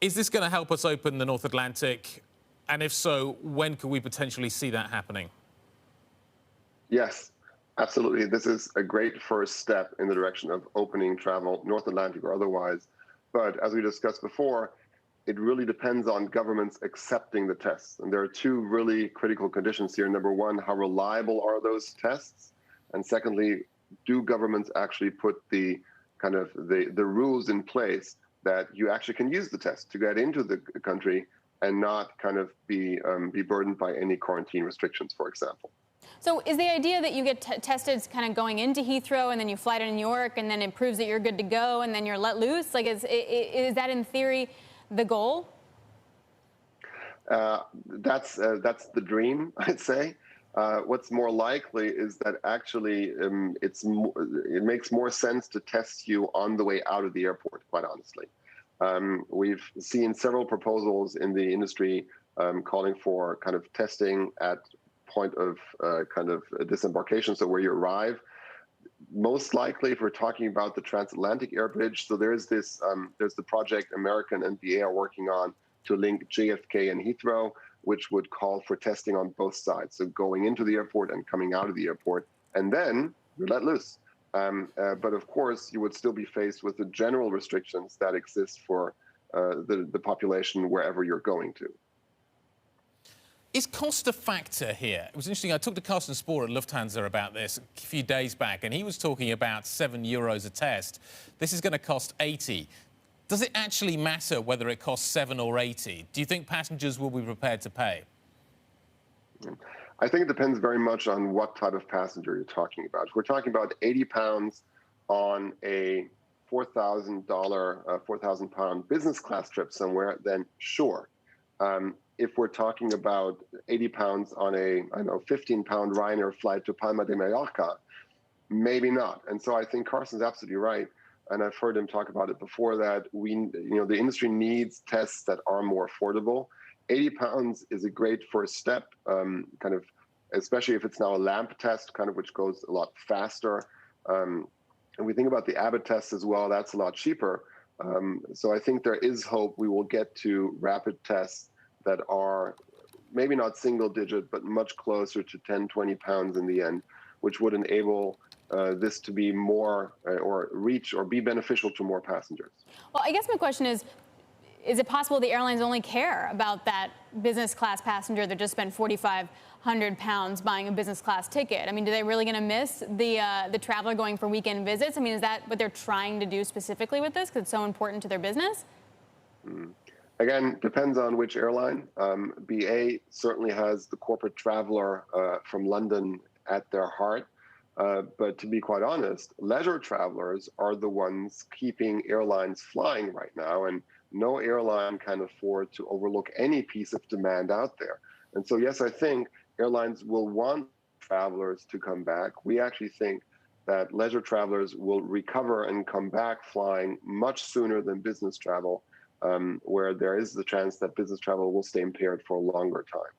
Is this going to help us open the North Atlantic? And if so, when could we potentially see that happening? Yes, absolutely. This is a great first step in the direction of opening travel, North Atlantic or otherwise. But as we discussed before, it really depends on governments accepting the tests. And there are two really critical conditions here. Number one, how reliable are those tests? And secondly, do governments actually put the rules in place that you actually can use the test to get into the country and not be burdened by any quarantine restrictions, for example. So is the idea that you get tested kind of going into Heathrow and then you fly to New York and then it proves that you're good to go and then you're let loose? Like, is that in theory the goal? That's the dream, I'd say. What's more likely is that actually it makes more sense to test you on the way out of the airport, quite honestly. We've seen several proposals in the industry calling for kind of testing at point of disembarkation, so where you arrive. Most likely, if we're talking about the transatlantic air bridge, so there's the project American and BA are working on to link JFK and Heathrow, which would call for testing on both sides, so going into the airport and coming out of the airport, and then you're let loose. But of course, you would still be faced with the general restrictions that exist for the population wherever you're going to. Is cost a factor here? It was interesting. I talked to Carsten Spohr at Lufthansa about this a few days back, and he was talking about €7 a test. This is going to cost 80. Does it actually matter whether it costs 7 or 80? Do you think passengers will be prepared to pay? I think it depends very much on what type of passenger you're talking about. If we're talking about £80 on a £4,000 business class trip somewhere, then sure. If we're talking about £80 on a, £15 Ryanair flight to Palma de Mallorca, maybe not. And so I think Carsten's absolutely right. And I've heard him talk about it before, that the industry needs tests that are more affordable. £80 is a great first step, especially if it's now a LAMP test, which goes a lot faster. And we think about the Abbott tests as well, that's a lot cheaper. So I think there is hope we will get to rapid tests that are maybe not single digit, but much closer to 10, 20 pounds in the end, which would enable this to be more or reach or be beneficial to more passengers. Well, I guess my question is it possible the airlines only care about that business class passenger that just spent £4,500 buying a business class ticket? I mean, are they really going to miss the traveler going for weekend visits? I mean, is that what they're trying to do specifically with this because it's so important to their business? Again, depends on which airline. BA certainly has the corporate traveler from London at their heart. But to be quite honest, leisure travelers are the ones keeping airlines flying right now, and no airline can afford to overlook any piece of demand out there. And so, yes, I think airlines will want travelers to come back. We actually think that leisure travelers will recover and come back flying much sooner than business travel, where there is the chance that business travel will stay impaired for a longer time.